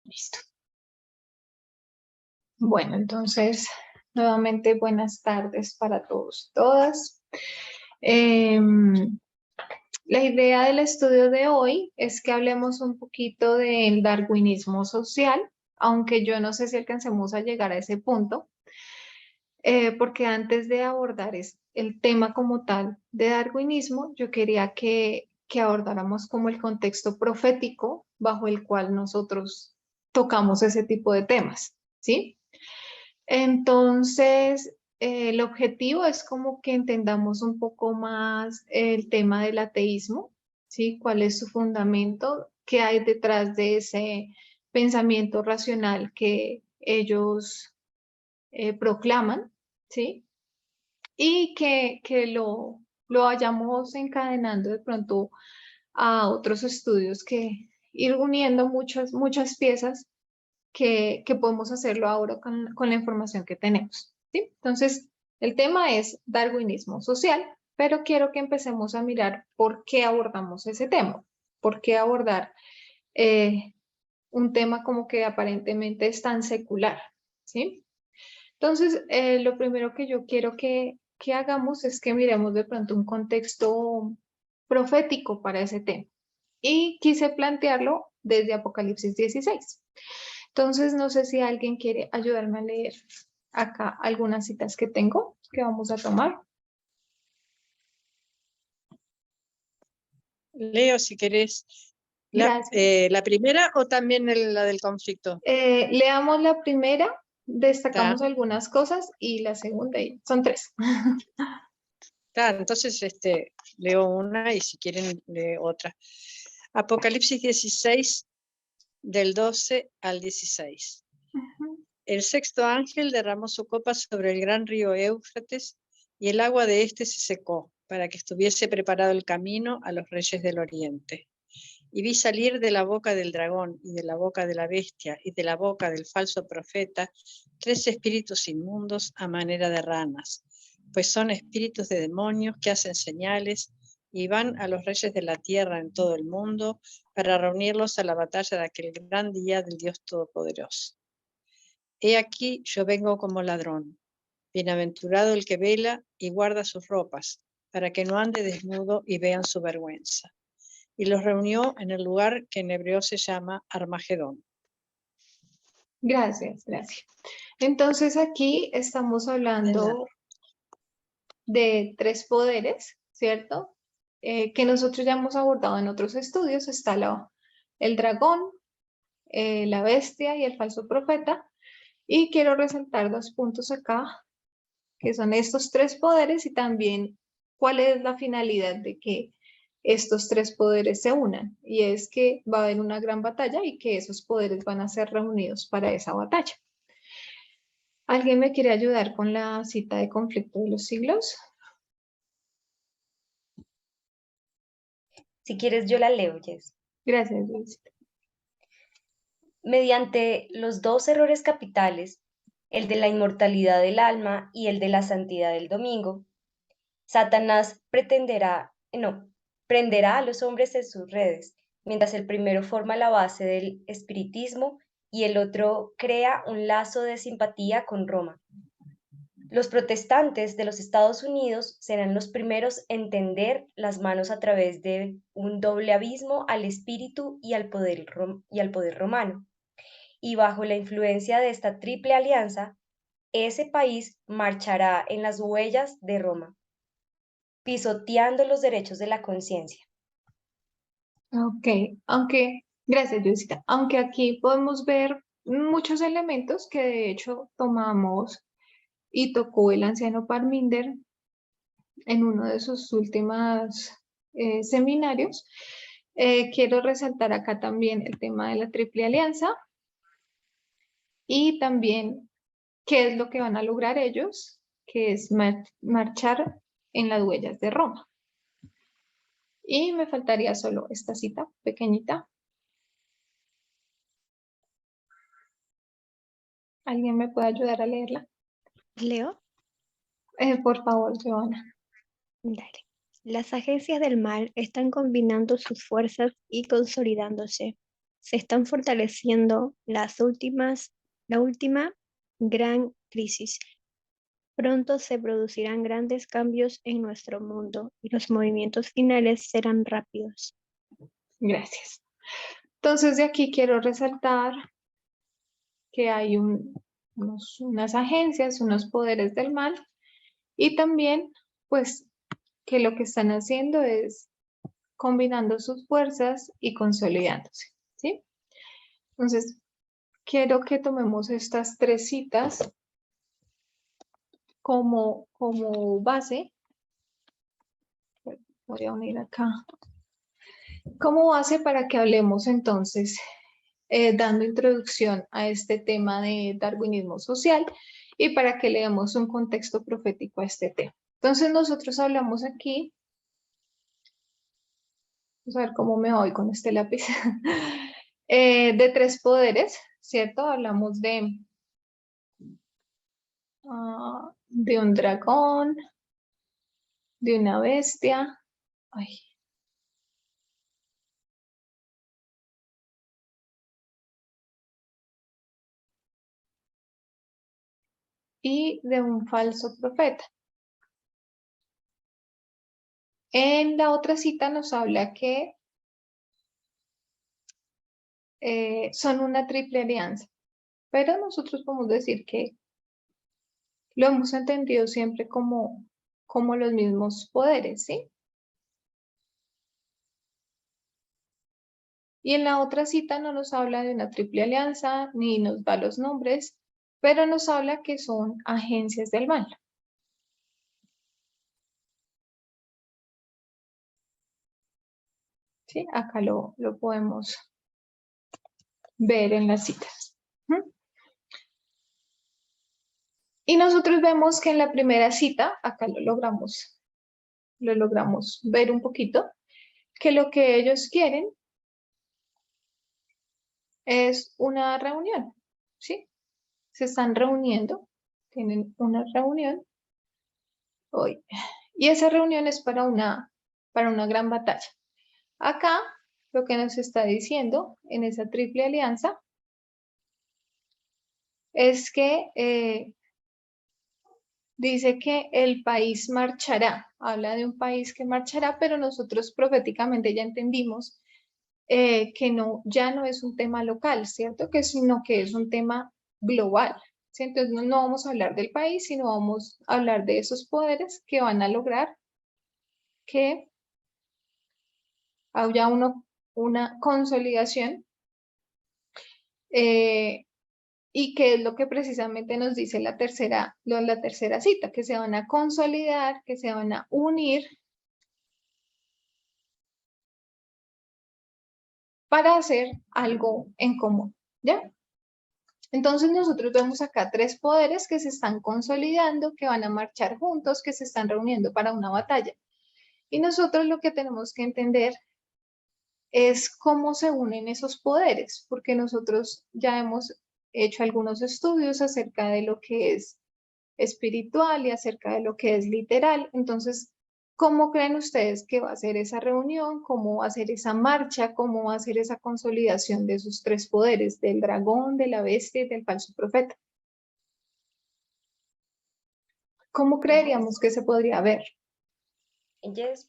Listo. Bueno, entonces, nuevamente buenas tardes para todos y todas. La idea del estudio de hoy es que hablemos un poquito del darwinismo social, aunque yo no sé si alcancemos a llegar a ese punto, porque antes de abordar el tema como tal de darwinismo, yo quería que abordáramos como el contexto profético bajo el cual nosotros tocamos ese tipo de temas, ¿sí? Entonces, el objetivo es como que entendamos un poco más el tema del ateísmo, ¿sí? ¿Cuál es su fundamento? ¿Qué hay detrás de ese pensamiento racional que ellos proclaman, ¿sí? Y que lo vayamos encadenando de pronto a otros estudios que ir uniendo muchas piezas que podemos hacerlo ahora con la información que tenemos, ¿sí? Entonces, el tema es darwinismo social, pero quiero que empecemos a mirar por qué abordamos ese tema, por qué abordar eh, un tema como que aparentemente es tan secular, ¿sí? Entonces, lo primero que yo quiero que hagamos es que miremos de pronto un contexto profético para ese tema. Y quise plantearlo desde Apocalipsis 16. Entonces, no sé si alguien quiere ayudarme a leer acá algunas citas que tengo que vamos a tomar. Leo, si querés, Gracias. la primera o también la del conflicto. Leamos la primera, destacamos Está, algunas cosas y la segunda, y son tres. está. Entonces leo una y si quieren leo otra. Apocalipsis 16, del 12 al 16. El sexto ángel derramó su copa sobre el gran río Éufrates y el agua de éste se secó para que estuviese preparado el camino a los reyes del oriente. Y vi salir de la boca del dragón y de la boca de la bestia y de la boca del falso profeta 3 espíritus inmundos a manera de ranas, pues son espíritus de demonios que hacen señales y van a los reyes de la tierra en todo el mundo para reunirlos a la batalla de aquel gran día del Dios Todopoderoso. He aquí yo vengo como ladrón. Bienaventurado el que vela y guarda sus ropas, para que no ande desnudo y vean su vergüenza. Y los reunió en el lugar que en hebreo se llama Armagedón. Gracias, gracias. Entonces aquí estamos hablando de tres poderes, ¿cierto? Que nosotros ya hemos abordado en otros estudios. Está el dragón, la bestia y el falso profeta. Y quiero resaltar dos puntos acá, que son estos tres poderes y también cuál es la finalidad de que estos tres poderes se unan. Y es que va a haber una gran batalla y que esos poderes van a ser reunidos para esa batalla. ¿Alguien me quiere ayudar con la cita de conflicto de los siglos? Si quieres, yo la leo, Jess. Gracias, Luis. Mediante los dos errores capitales, el de la inmortalidad del alma y el de la santidad del domingo, Satanás prenderá a los hombres en sus redes, mientras el primero forma la base del espiritismo y el otro crea un lazo de simpatía con Roma. Los protestantes de los Estados Unidos serán los primeros en tender las manos a través de un doble abismo al espíritu y al poder romano. Y bajo la influencia de esta triple alianza, ese país marchará en las huellas de Roma, pisoteando los derechos de la conciencia. Ok, gracias, Luisita. Aunque aquí podemos ver muchos elementos que de hecho tomamos y tocó el anciano Parminder en uno de sus últimos seminarios. Quiero resaltar acá también el tema de la Triple Alianza y también qué es lo que van a lograr ellos, que es marchar en las huellas de Roma. Y me faltaría solo esta cita pequeñita. ¿Alguien me puede ayudar a leerla? ¿Leo? Por favor, Joana. Dale. Las agencias del mal están combinando sus fuerzas y consolidándose. se están fortaleciendo la última gran crisis. Pronto se producirán grandes cambios en nuestro mundo y los movimientos finales serán rápidos. Gracias. Entonces, de aquí quiero resaltar que hay unas agencias, unos poderes del mal, y también, pues, que lo que están haciendo es combinando sus fuerzas y consolidándose, ¿sí? Entonces, quiero que tomemos estas tres citas como base. Voy a unir acá. Como base para que hablemos entonces, dando introducción a este tema de darwinismo social y para que leamos un contexto profético a este tema. Entonces nosotros hablamos aquí, vamos a ver cómo me voy con este lápiz, de tres poderes, ¿cierto? Hablamos de un dragón, de una bestia, ay, y de un falso profeta. En la otra cita nos habla que son una triple alianza, pero nosotros podemos decir que lo hemos entendido siempre como los mismos poderes, ¿sí? Y en la otra cita no nos habla de una triple alianza, ni nos da los nombres, pero nos habla que son agencias del mal. ¿Sí? Acá lo podemos ver en las citas. Y nosotros vemos que en la primera cita, acá lo logramos ver un poquito, que lo que ellos quieren es una reunión, ¿sí? Se están reuniendo, tienen una reunión hoy. Y esa reunión es para una gran batalla. Acá lo que nos está diciendo en esa triple alianza es que dice que el país marchará. Habla de un país que marchará, pero nosotros proféticamente ya entendimos que ya no es un tema local, ¿cierto? Sino que es un tema global. ¿Sí? Entonces no vamos a hablar del país, sino vamos a hablar de esos poderes que van a lograr que haya una consolidación y que es lo que precisamente nos dice la tercera cita, que se van a consolidar, que se van a unir para hacer algo en común, ¿ya? Entonces nosotros vemos acá tres poderes que se están consolidando, que van a marchar juntos, que se están reuniendo para una batalla. Y nosotros lo que tenemos que entender es cómo se unen esos poderes, porque nosotros ya hemos hecho algunos estudios acerca de lo que es espiritual y acerca de lo que es literal. Entonces, ¿cómo creen ustedes que va a ser esa reunión? ¿Cómo va a ser esa marcha? ¿Cómo va a ser esa consolidación de esos tres poderes, del dragón, de la bestia y del falso profeta? ¿Cómo creeríamos que se podría ver?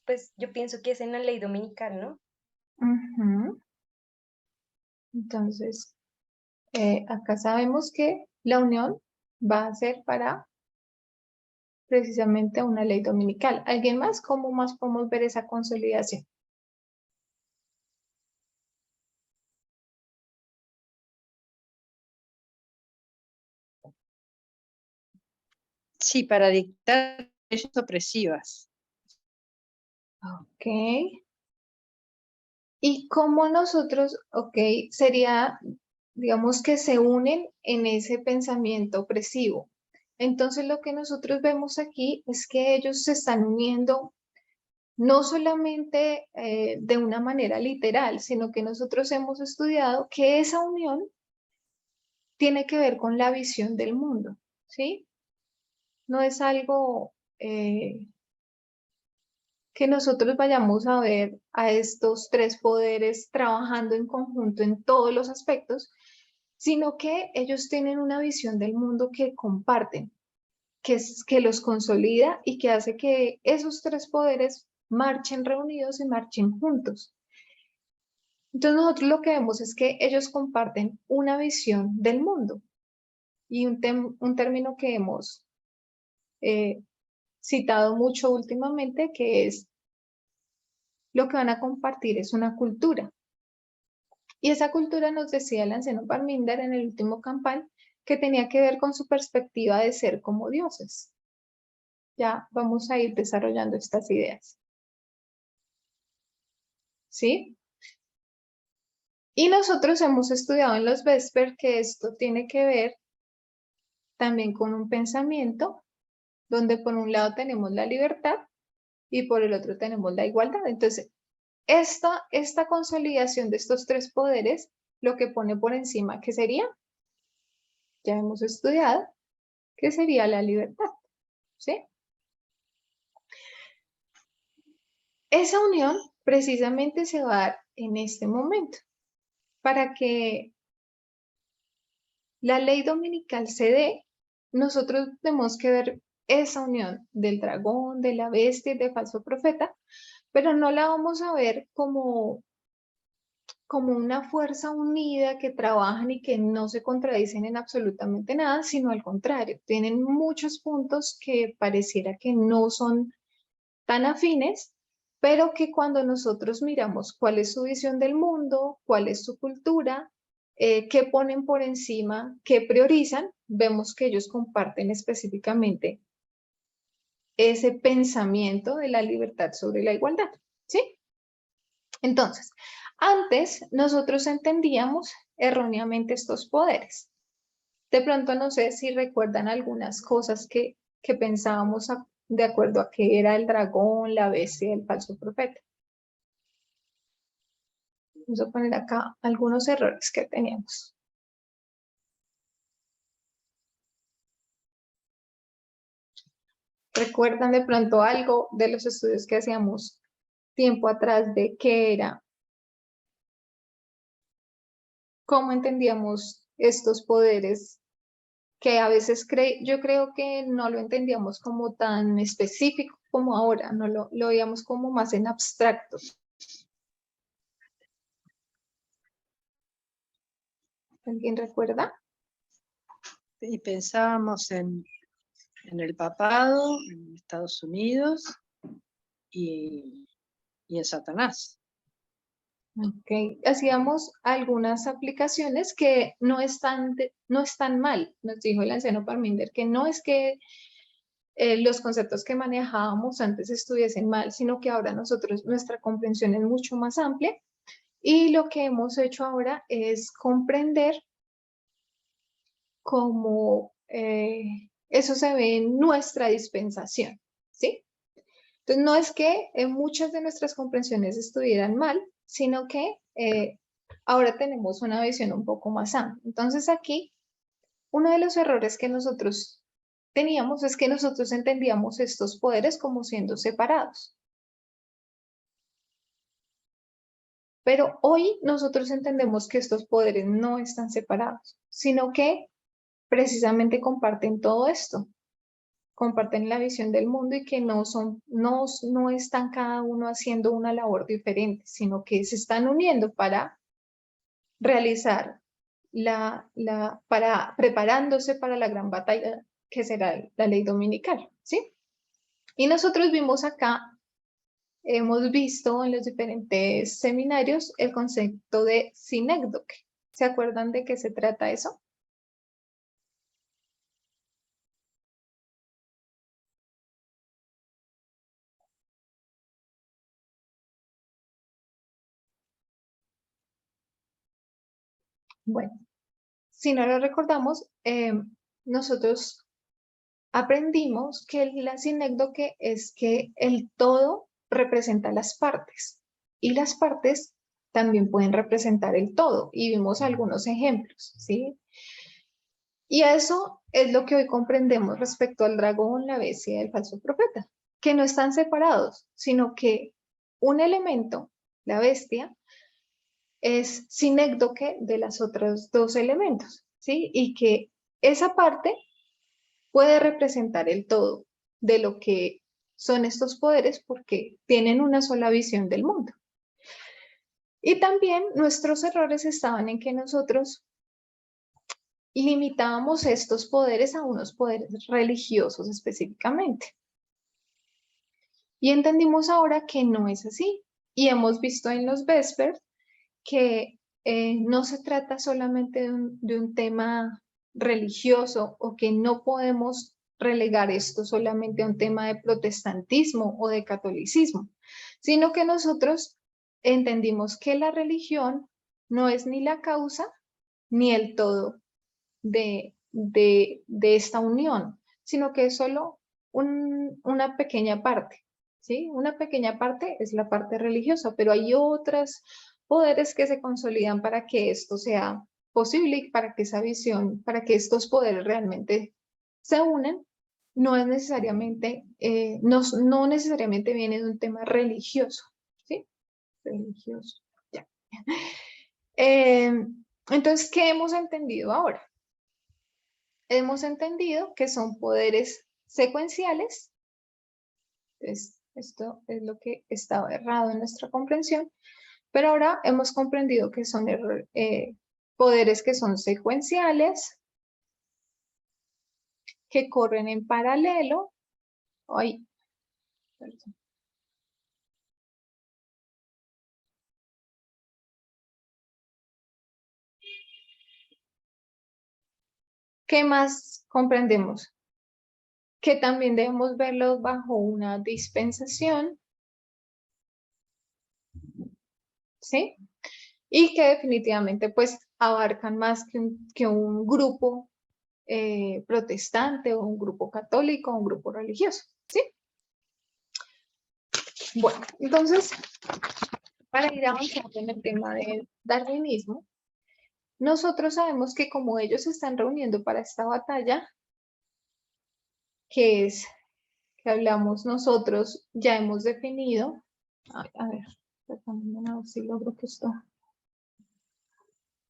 Pues yo pienso que es en la ley dominical, ¿no? Entonces, acá sabemos que la unión va a ser para precisamente una ley dominical. ¿Alguien más? ¿Cómo más podemos ver esa consolidación? Sí, para dictar leyes opresivas. Ok. Y cómo nosotros, sería, digamos que se unen en ese pensamiento opresivo. Entonces lo que nosotros vemos aquí es que ellos se están uniendo no solamente de una manera literal, sino que nosotros hemos estudiado que esa unión tiene que ver con la visión del mundo, ¿sí? No es algo que nosotros vayamos a ver a estos tres poderes trabajando en conjunto en todos los aspectos, sino que ellos tienen una visión del mundo que comparten, que los consolida y que hace que esos tres poderes marchen reunidos y marchen juntos. Entonces nosotros lo que vemos es que ellos comparten una visión del mundo y un término que hemos citado mucho últimamente, que es lo que van a compartir es una cultura. Y esa cultura, nos decía el anciano Parminder en el último campal, que tenía que ver con su perspectiva de ser como dioses. Ya vamos a ir desarrollando estas ideas. ¿Sí? Y nosotros hemos estudiado en los Vespers que esto tiene que ver también con un pensamiento, donde por un lado tenemos la libertad y por el otro tenemos la igualdad. Entonces, esta consolidación de estos tres poderes, lo que pone por encima, ¿qué sería? Ya hemos estudiado, que sería la libertad, ¿sí? Esa unión precisamente se va a dar en este momento, para que la ley dominical se dé. Nosotros tenemos que ver esa unión del dragón, de la bestia y del falso profeta, pero no la vamos a ver como una fuerza unida que trabajan y que no se contradicen en absolutamente nada, sino al contrario, tienen muchos puntos que pareciera que no son tan afines, pero que cuando nosotros miramos cuál es su visión del mundo, cuál es su cultura, qué ponen por encima, qué priorizan, vemos que ellos comparten específicamente ese pensamiento de la libertad sobre la igualdad, ¿sí? Entonces, antes nosotros entendíamos erróneamente estos poderes. De pronto no sé si recuerdan algunas cosas que pensábamos de acuerdo a qué era el dragón, la bestia y el falso profeta. Vamos a poner acá algunos errores que teníamos. ¿Recuerdan de pronto algo de los estudios que hacíamos tiempo atrás de qué era? ¿Cómo entendíamos estos poderes? Que a veces yo creo que no lo entendíamos como tan específico como ahora, no lo veíamos como más en abstracto. ¿Alguien recuerda? Y pensábamos en el papado, en Estados Unidos y en Satanás. Ok, hacíamos algunas aplicaciones que no están mal, nos dijo el anciano Parminder, que no es que los conceptos que manejábamos antes estuviesen mal, sino que ahora nuestra comprensión es mucho más amplia y lo que hemos hecho ahora es comprender cómo eso se ve en nuestra dispensación, ¿sí? Entonces, no es que muchas de nuestras comprensiones estuvieran mal, sino que ahora tenemos una visión un poco más amplia. Entonces, aquí, uno de los errores que nosotros teníamos es que nosotros entendíamos estos poderes como siendo separados. Pero hoy nosotros entendemos que estos poderes no están separados, sino que precisamente comparten todo esto. Comparten la visión del mundo y que no están cada uno haciendo una labor diferente, sino que se están uniendo para realizar preparándose para la gran batalla que será la ley dominical, ¿sí? Y nosotros vimos acá, hemos visto en los diferentes seminarios el concepto de sinécdoque. ¿Se acuerdan de qué se trata eso? Bueno, si no lo recordamos, nosotros aprendimos que la sinécdoque es que el todo representa las partes y las partes también pueden representar el todo y vimos algunos ejemplos, ¿sí? Y eso es lo que hoy comprendemos respecto al dragón, la bestia y el falso profeta. que no están separados, sino que un elemento, la bestia, es sinécdoque de los otros dos elementos, ¿sí? Y que esa parte puede representar el todo de lo que son estos poderes porque tienen una sola visión del mundo. Y también nuestros errores estaban en que nosotros limitábamos estos poderes a unos poderes religiosos específicamente. Y entendimos ahora que no es así. Y hemos visto en los Vespers que no se trata solamente de un tema religioso o que no podemos relegar esto solamente a un tema de protestantismo o de catolicismo, sino que nosotros entendimos que la religión no es ni la causa ni el todo de esta unión, sino que es solo una pequeña parte, ¿sí? Una pequeña parte es la parte religiosa, pero hay otros poderes que se consolidan para que esto sea posible y para que esa visión, para que estos poderes realmente se unen, no es necesariamente, no necesariamente viene de un tema religioso, ¿sí? Religioso, ya. Entonces, ¿qué hemos entendido ahora? Hemos entendido que son poderes secuenciales. Entonces, esto es lo que estaba errado en nuestra comprensión, pero ahora hemos comprendido que son poderes que son secuenciales, que corren en paralelo. Ay, perdón. ¿Qué más comprendemos? Que también debemos verlos bajo una dispensación, ¿sí? Y que definitivamente pues abarcan más que un grupo protestante o un grupo católico o un grupo religioso, ¿sí? Bueno, entonces, para ir avanzando en el tema del darwinismo, nosotros sabemos que como ellos se están reuniendo para esta batalla, que es que hablamos nosotros, ya hemos definido, a ver si logro que esto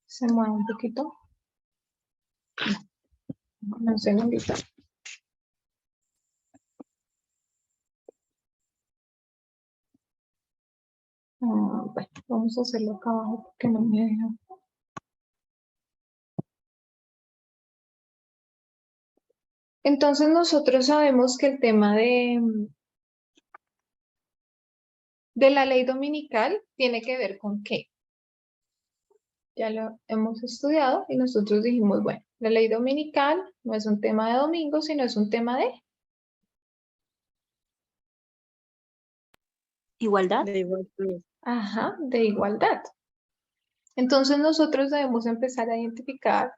se mueva un poquito. No sé, no grita. Bueno, vamos a hacerlo acá abajo porque no me deja. Entonces nosotros sabemos que el tema de la ley dominical tiene que ver con qué. Ya lo hemos estudiado y nosotros dijimos, bueno, la ley dominical no es un tema de domingo, sino es un tema de igualdad. De igualdad. Ajá, de igualdad. Entonces nosotros debemos empezar a identificar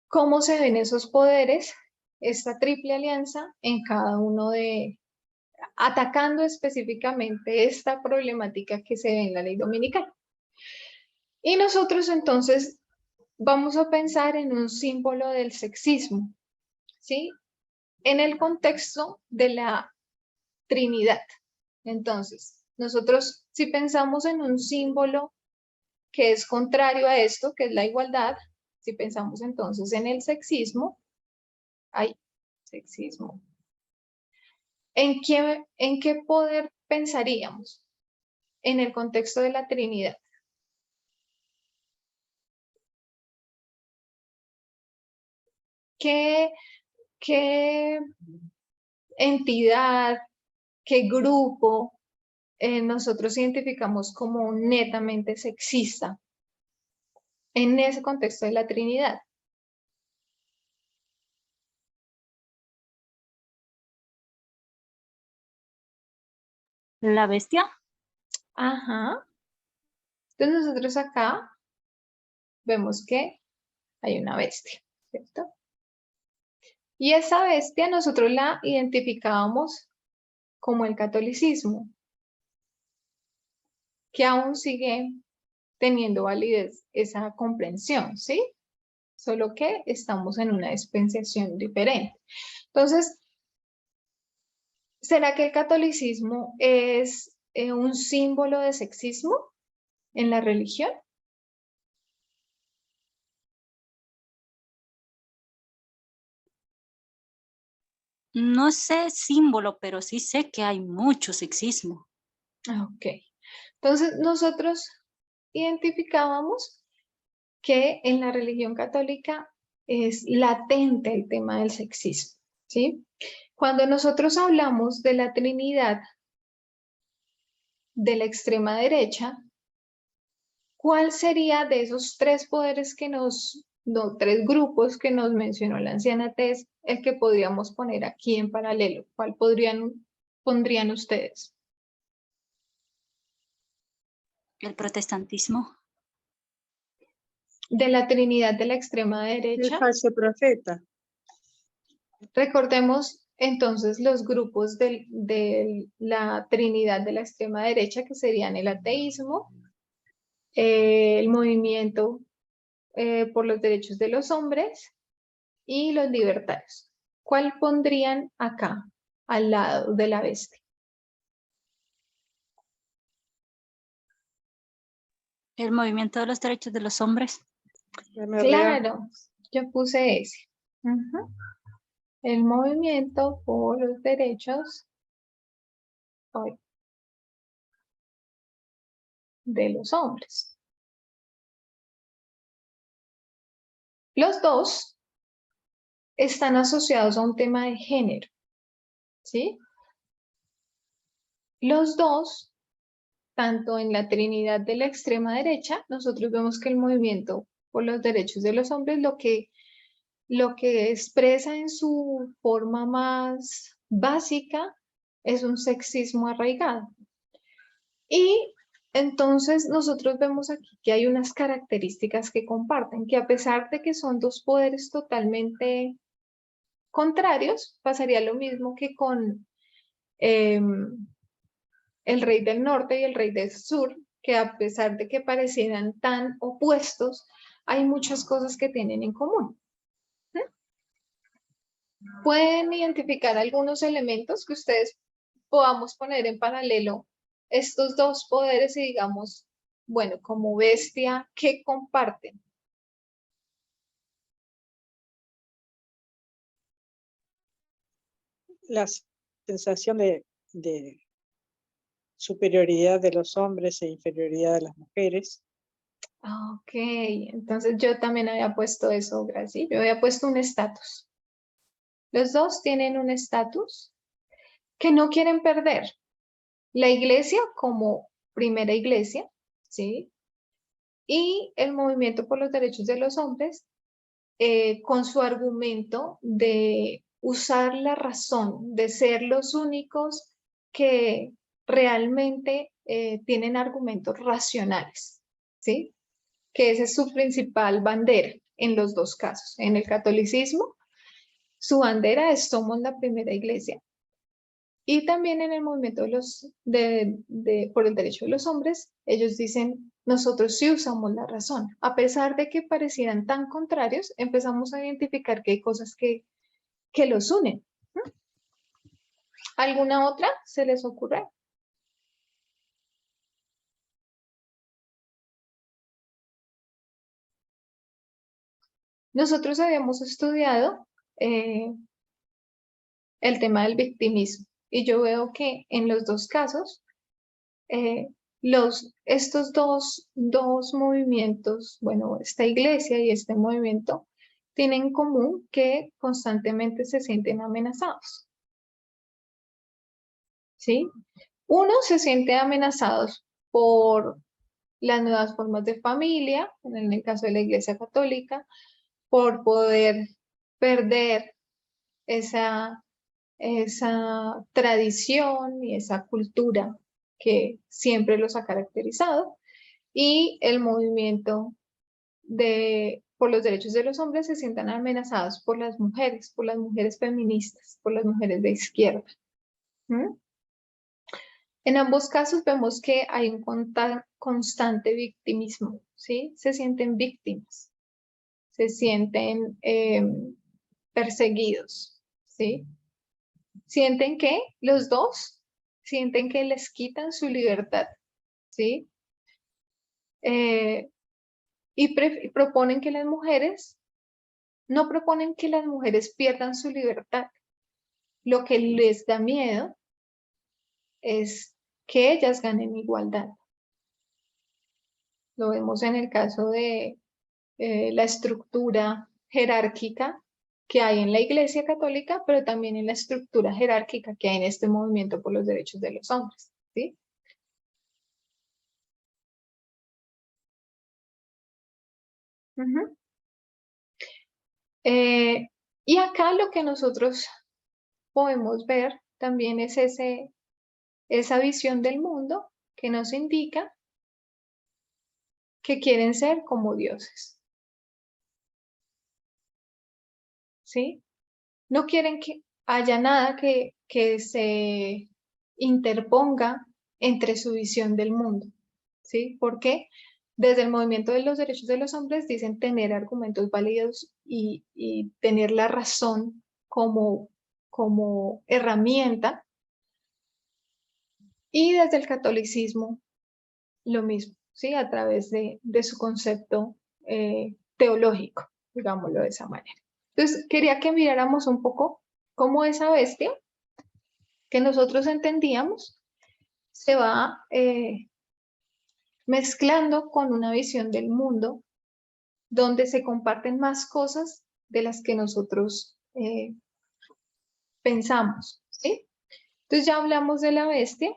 cómo se ven esos poderes, esta triple alianza en cada uno atacando específicamente esta problemática que se ve en la ley dominical. Y nosotros entonces vamos a pensar en un símbolo del sexismo, ¿sí? En el contexto de la Trinidad. Entonces, nosotros si pensamos en un símbolo que es contrario a esto, que es la igualdad, si pensamos entonces en el sexismo, hay sexismo. ¿En qué poder pensaríamos? En el contexto de la Trinidad. ¿Qué entidad, qué grupo nosotros identificamos como netamente sexista en ese contexto de la Trinidad? La bestia. Ajá. Entonces nosotros acá vemos que hay una bestia, ¿cierto? Y esa bestia nosotros la identificábamos como el catolicismo, que aún sigue teniendo validez esa comprensión, ¿sí? solo que estamos en una dispensación diferente. Entonces, ¿será que el catolicismo es un símbolo de sexismo en la religión? No sé símbolo, pero sí sé que hay mucho sexismo. Ok. Entonces, nosotros identificábamos que en la religión católica es latente el tema del sexismo, ¿sí? Cuando nosotros hablamos de la Trinidad de la extrema derecha, ¿cuál sería de esos tres poderes que tres grupos que nos mencionó la anciana Tess, el que podríamos poner aquí en paralelo? ¿Cuál pondrían ustedes? El protestantismo. De la Trinidad de la extrema El derecha. falso profeta. Recordemos entonces los grupos de la Trinidad de la extrema derecha, que serían el ateísmo, el movimiento por los derechos de los hombres y los libertarios. ¿Cuál pondrían acá, al lado de la bestia? El movimiento de los derechos de los hombres. Claro, yo puse ese. El movimiento por los derechos de los hombres. Los dos están asociados a un tema de género, ¿sí? Los dos, tanto en la Trinidad de la extrema derecha, nosotros vemos que el movimiento por los derechos de los hombres lo que expresa en su forma más básica es un sexismo arraigado. Y entonces nosotros vemos aquí que hay unas características que comparten, que a pesar de que son dos poderes totalmente contrarios, pasaría lo mismo que con el rey del norte y el rey del sur, que a pesar de que parecieran tan opuestos, hay muchas cosas que tienen en común. ¿Pueden identificar algunos elementos que ustedes podamos poner en paralelo estos dos poderes y digamos, bueno, como bestia, ¿qué comparten? La sensación de superioridad de los hombres e inferioridad de las mujeres. Ok, entonces yo también había puesto eso, Gracie. Yo había puesto un estatus. Los dos tienen un estatus que no quieren perder. La iglesia como primera iglesia, ¿sí? Y el movimiento por los derechos de los hombres con su argumento de usar la razón, de ser los únicos que realmente tienen argumentos racionales, ¿sí? Que esa es su principal bandera en los dos casos. En el catolicismo, su bandera es somos la primera iglesia. Y también en el movimiento por el derecho de los hombres, ellos dicen, nosotros sí usamos la razón. A pesar de que parecieran tan contrarios, empezamos a identificar que hay cosas que los unen. ¿Alguna otra se les ocurre? Nosotros habíamos estudiado el tema del victimismo y yo veo que en los dos casos estos dos movimientos, bueno, esta iglesia y este movimiento, tienen en común que constantemente se sienten amenazados. ¿Sí? Uno se siente amenazados por las nuevas formas de familia, en el caso de la Iglesia Católica, por poder perder esa tradición y esa cultura que siempre los ha caracterizado, y el movimiento por los derechos de los hombres se sientan amenazados por las mujeres feministas, por las mujeres de izquierda. En ambos casos vemos que hay un constante victimismo, ¿sí? Se sienten víctimas. se sienten perseguidos, ¿sí? Sienten que los dos sienten que les quitan su libertad, ¿sí? Y proponen que las mujeres, no proponen que las mujeres pierdan su libertad. Lo que les da miedo es que ellas ganen igualdad. Lo vemos en el caso de la estructura jerárquica que hay en la Iglesia Católica, pero también en la estructura jerárquica que hay en este movimiento por los derechos de los hombres, ¿sí? Y acá lo que nosotros podemos ver también es esa visión del mundo que nos indica que quieren ser como dioses, ¿sí? No quieren que haya nada que se interponga entre su visión del mundo, ¿sí? Porque desde el movimiento de los derechos de los hombres dicen tener argumentos válidos y tener la razón como herramienta. Y desde el catolicismo lo mismo, ¿sí? A través de su concepto teológico, digámoslo de esa manera. Entonces, quería que miráramos un poco cómo esa bestia que nosotros entendíamos se va mezclando con una visión del mundo donde se comparten más cosas de las que nosotros pensamos, ¿sí? Entonces ya hablamos de la bestia.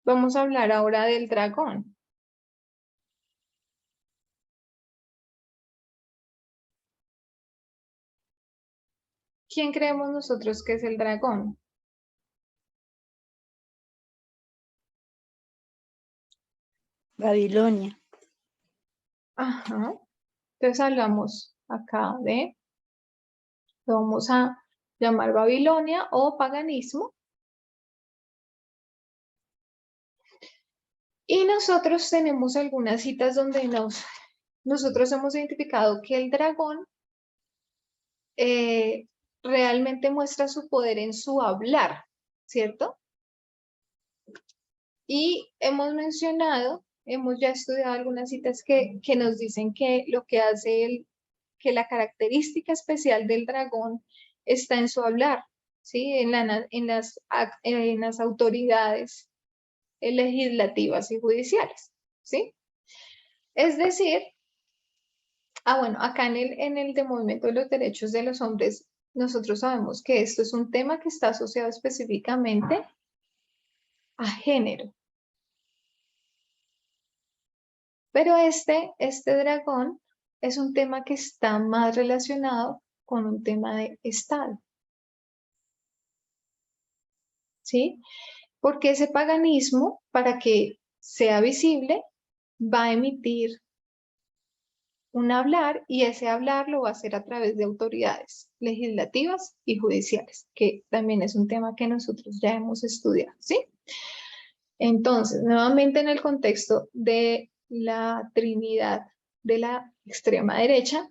Vamos a hablar ahora del dragón. ¿Quién creemos nosotros que es el dragón? Babilonia. Ajá. Entonces hablamos acá lo vamos a llamar Babilonia o paganismo. Y nosotros tenemos algunas citas donde nosotros hemos identificado que el dragón realmente muestra su poder en su hablar, ¿cierto? Y hemos mencionado, hemos ya estudiado algunas citas que nos dicen que lo que hace que la característica especial del dragón está en su hablar, ¿sí? En las autoridades legislativas y judiciales, ¿sí? Es decir, bueno, acá en el de movimiento de los derechos de los hombres, nosotros sabemos que esto es un tema que está asociado específicamente a género. Pero este dragón es un tema que está más relacionado con un tema de Estado. ¿Sí? Porque ese paganismo, para que sea visible, va a emitir un hablar y ese hablar lo va a hacer a través de autoridades legislativas y judiciales, que también es un tema que nosotros ya hemos estudiado, ¿sí? Entonces, nuevamente en el contexto de la Trinidad de la extrema derecha,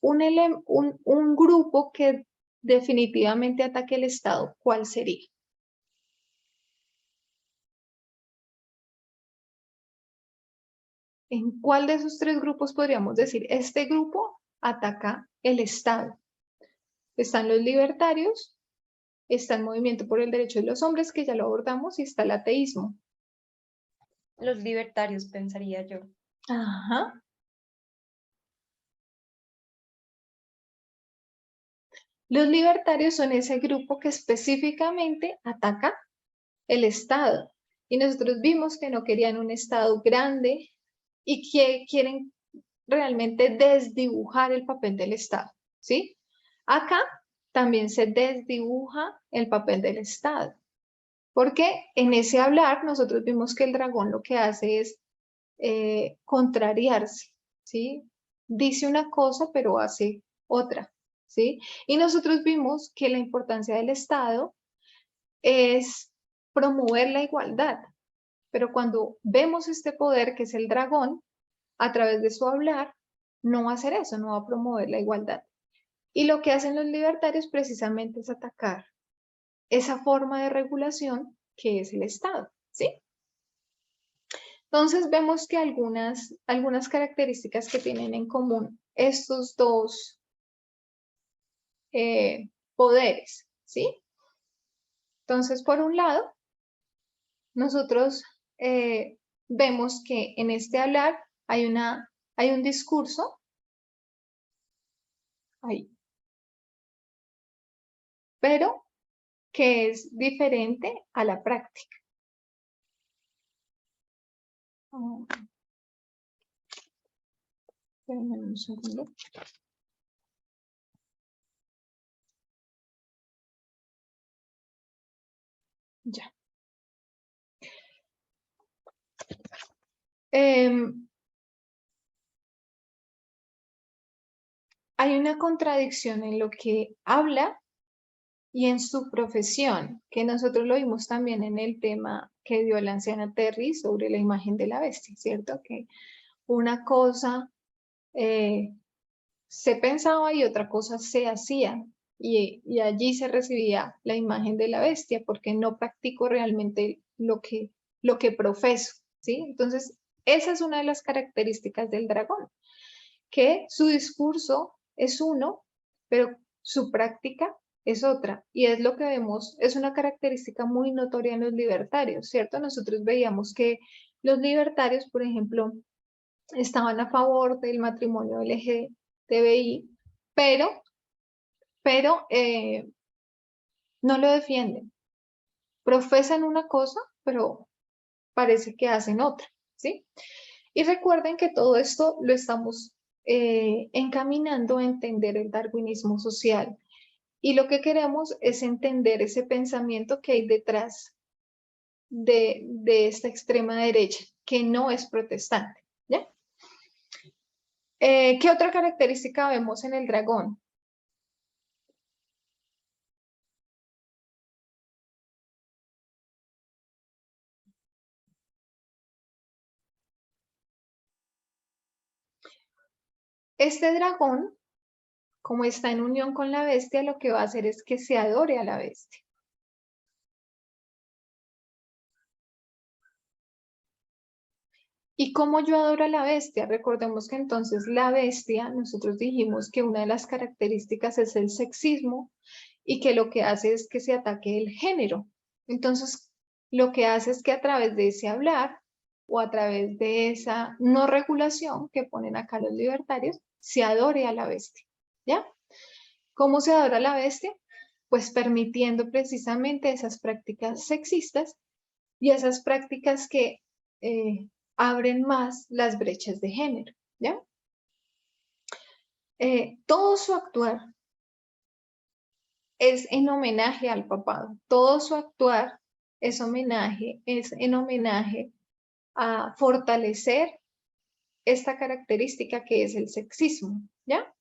un grupo que definitivamente ataque el Estado, ¿cuál sería? ¿En cuál de esos tres grupos podríamos decir, este grupo ataca el Estado? Están los libertarios, está el movimiento por el derecho de los hombres, que ya lo abordamos, y está el ateísmo. Los libertarios, pensaría yo. Ajá. Los libertarios son ese grupo que específicamente ataca el Estado. Y nosotros vimos que no querían un Estado grande y que quieren realmente desdibujar el papel del Estado, ¿sí? Acá también se desdibuja el papel del Estado, porque en ese hablar nosotros vimos que el dragón lo que hace es contrariarse, ¿sí? Dice una cosa pero hace otra, ¿sí? Y nosotros vimos que la importancia del Estado es promover la igualdad, pero cuando vemos este poder que es el dragón, a través de su hablar, no va a hacer eso, no va a promover la igualdad. Y lo que hacen los libertarios precisamente es atacar esa forma de regulación que es el Estado, ¿sí? Entonces vemos que algunas características que tienen en común estos dos poderes, ¿sí? Entonces, por un lado, nosotros vemos que en este hablar hay un discurso, pero que es diferente a la práctica. Espérenme un segundo. Ya. Hay una contradicción en lo que habla y en su profesión, que nosotros lo vimos también en el tema que dio la anciana Terry sobre la imagen de la bestia, ¿cierto? Que una cosa se pensaba y otra cosa se hacía, y allí se recibía la imagen de la bestia, porque no practico realmente lo que profeso, ¿sí? Entonces, esa es una de las características del dragón, que su discurso es uno, pero su práctica es otra, y es lo que vemos, es una característica muy notoria en los libertarios, ¿cierto? Nosotros veíamos que los libertarios, por ejemplo, estaban a favor del matrimonio LGTBI, pero no lo defienden. Profesan una cosa, pero parece que hacen otra, ¿sí? Y recuerden que todo esto lo estamos encaminando a entender el darwinismo social. Y lo que queremos es entender ese pensamiento que hay detrás de esta extrema derecha, que no es protestante, ¿ya? ¿Qué otra característica vemos en el dragón? Este dragón, como está en unión con la bestia, lo que va a hacer es que se adore a la bestia. ¿Y cómo yo adoro a la bestia? Recordemos que entonces la bestia, nosotros dijimos que una de las características es el sexismo y que lo que hace es que se ataque el género. Entonces, lo que hace es que a través de ese hablar o a través de esa no regulación que ponen acá los libertarios, se adore a la bestia, ¿ya? ¿Cómo se adora a la bestia? Pues permitiendo precisamente esas prácticas sexistas y esas prácticas que abren más las brechas de género, ¿ya? Todo su actuar es en homenaje al papado, todo su actuar es en homenaje a fortalecer esta característica que es el sexismo, ¿ya?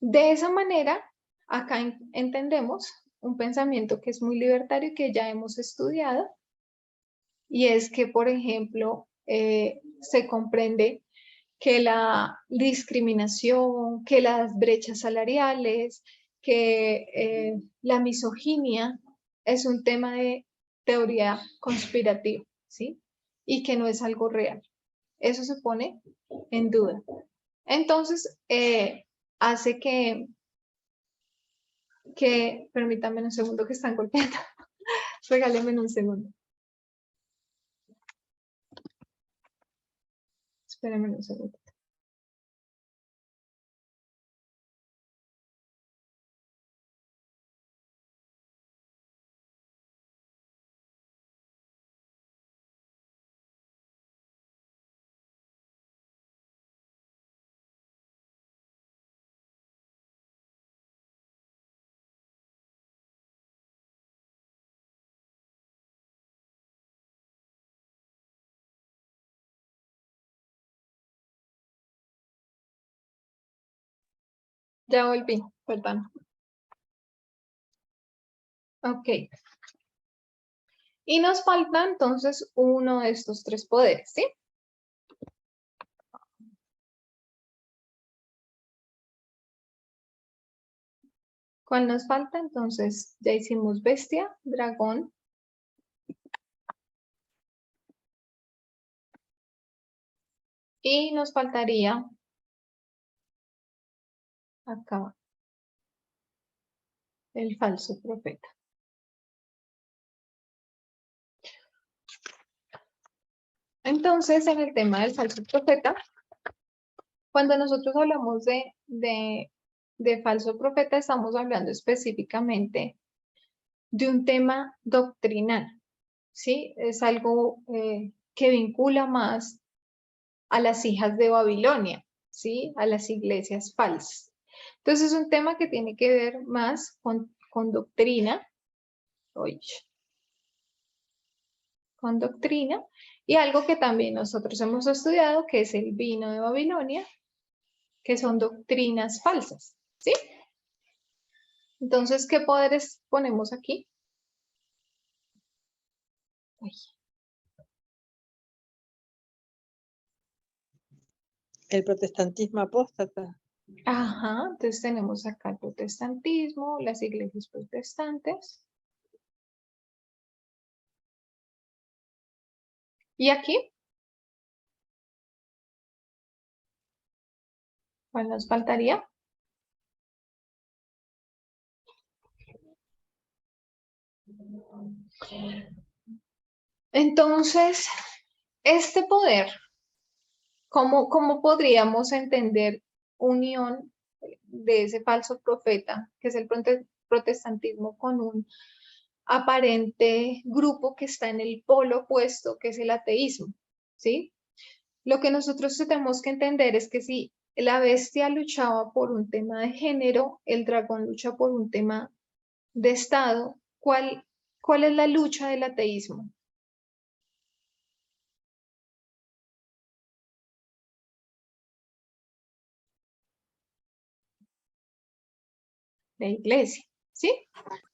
De esa manera, acá entendemos un pensamiento que es muy libertario y que ya hemos estudiado, y es que, por ejemplo, se comprende que la discriminación, que las brechas salariales, que la misoginia es un tema de teoría conspirativa, ¿sí? Y que no es algo real. Eso se pone en duda. Entonces, hace permítanme un segundo que están golpeando. Regálenme un segundo. Espérenme un segundo. Ya volví, perdón. Ok. Y nos falta entonces uno de estos tres poderes, ¿sí? ¿Cuál nos falta? Entonces, ya hicimos bestia, dragón. Y nos faltaría acá el falso profeta. Entonces, en el tema del falso profeta, cuando nosotros hablamos de falso profeta, estamos hablando específicamente de un tema doctrinal, ¿sí? Es algo que vincula más a las hijas de Babilonia, ¿sí? A las iglesias falsas. Entonces, es un tema que tiene que ver más con doctrina, con doctrina, y algo que también nosotros hemos estudiado, que es el vino de Babilonia, que son doctrinas falsas, ¿sí? Entonces, ¿qué poderes ponemos aquí? Uy. El protestantismo apóstata. Ajá, entonces tenemos acá el protestantismo, las iglesias protestantes. ¿Y aquí? ¿Cuál nos faltaría? Entonces, este poder, ¿cómo podríamos entender unión de ese falso profeta, que es el protestantismo, con un aparente grupo que está en el polo opuesto, que es el ateísmo, ¿sí? Lo que nosotros tenemos que entender es que si la bestia luchaba por un tema de género, el dragón lucha por un tema de Estado, ¿cuál es la lucha del ateísmo? La iglesia, ¿sí?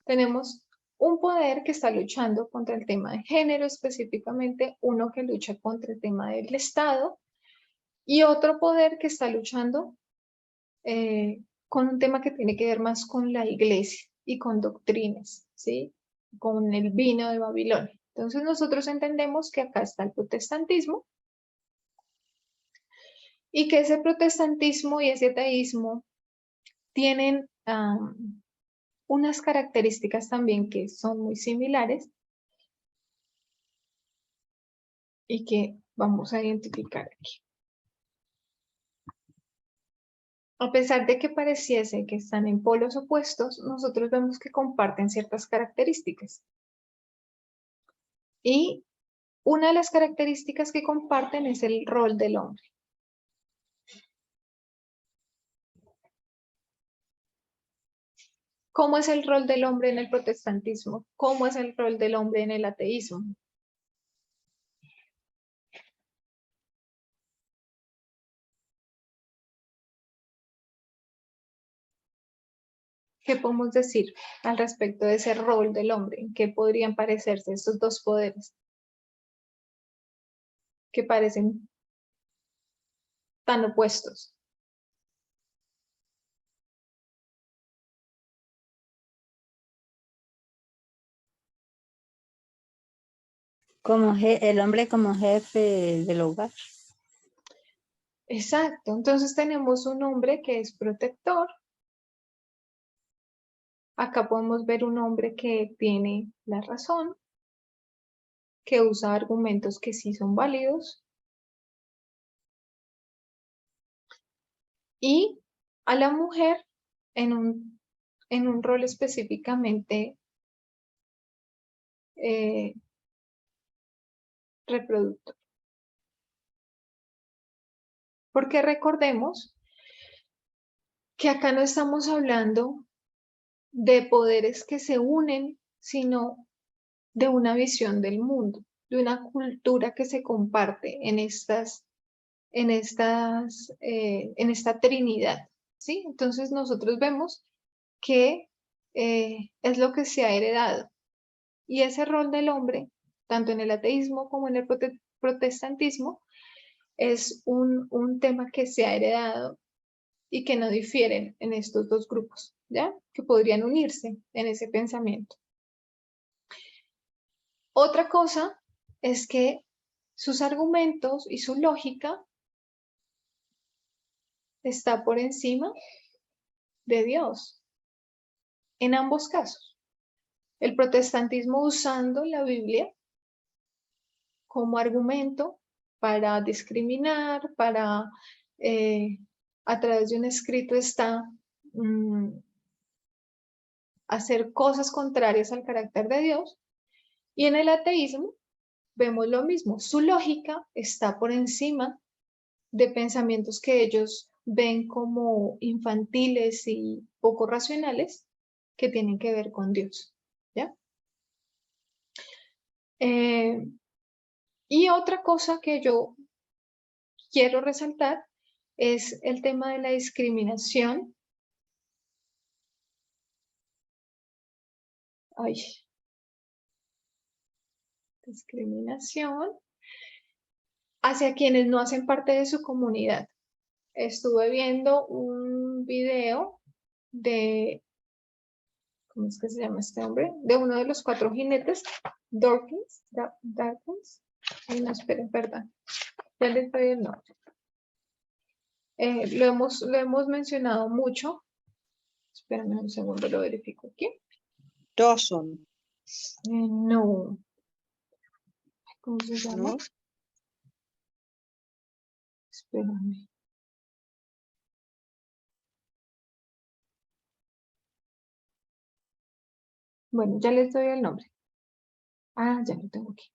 Tenemos un poder que está luchando contra el tema de género, específicamente uno que lucha contra el tema del Estado, y otro poder que está luchando con un tema que tiene que ver más con la iglesia y con doctrinas, ¿sí? Con el vino de Babilonia. Entonces nosotros entendemos que acá está el protestantismo y que ese protestantismo y ese ateísmo tienen unas características también que son muy similares y que vamos a identificar aquí. A pesar de que pareciese que están en polos opuestos, nosotros vemos que comparten ciertas características. Y una de las características que comparten es el rol del hombre. ¿Cómo es el rol del hombre en el protestantismo? ¿Cómo es el rol del hombre en el ateísmo? ¿Qué podemos decir al respecto de ese rol del hombre? ¿En qué podrían parecerse estos dos poderes que parecen tan opuestos? El hombre como jefe del hogar. Exacto, entonces tenemos un hombre que es protector. Acá podemos ver un hombre que tiene la razón, que usa argumentos que sí son válidos. Y a la mujer en un rol específicamente reproductor. Porque recordemos que acá no estamos hablando de poderes que se unen, sino de una visión del mundo, de una cultura que se comparte en esta Trinidad, ¿sí? Entonces nosotros vemos que es lo que se ha heredado. Y ese rol del hombre, tanto en el ateísmo como en el protestantismo, es un tema que se ha heredado y que no difieren en estos dos grupos. ¿ya? Que podrían unirse en ese pensamiento. Otra cosa es que sus argumentos y su lógica está por encima de Dios, en ambos casos. El protestantismo usando la Biblia como argumento para discriminar, para a través de un escrito hacer cosas contrarias al carácter de Dios. Y en el ateísmo vemos lo mismo. Su lógica está por encima de pensamientos que ellos ven como infantiles y poco racionales que tienen que ver con Dios, ¿ya? Y otra cosa que yo quiero resaltar es el tema de la discriminación. Discriminación hacia quienes no hacen parte de su comunidad. Estuve viendo un video de, ¿cómo es que se llama este hombre? De uno de los 4 jinetes, Dawkins. No, esperen, perdón. Ya les doy el nombre. Lo hemos mencionado mucho. Espérenme un segundo, lo verifico aquí. Dawson. No. ¿Cómo se llama? ¿No? Espérame. Bueno, ya les doy el nombre. Ah, ya lo tengo aquí.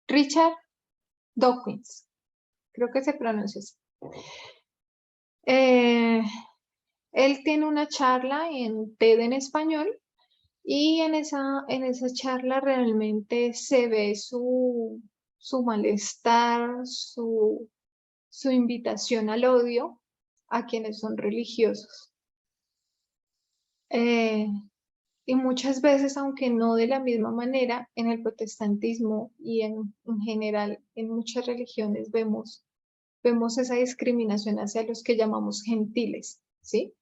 Richard Dawkins. Creo que se pronuncia así. Él tiene una charla en TED en español y en esa charla realmente se ve su malestar, su invitación al odio a quienes son religiosos. Y muchas veces, aunque no de la misma manera, en el protestantismo y en general en muchas religiones vemos esa discriminación hacia los que llamamos gentiles, ¿sí?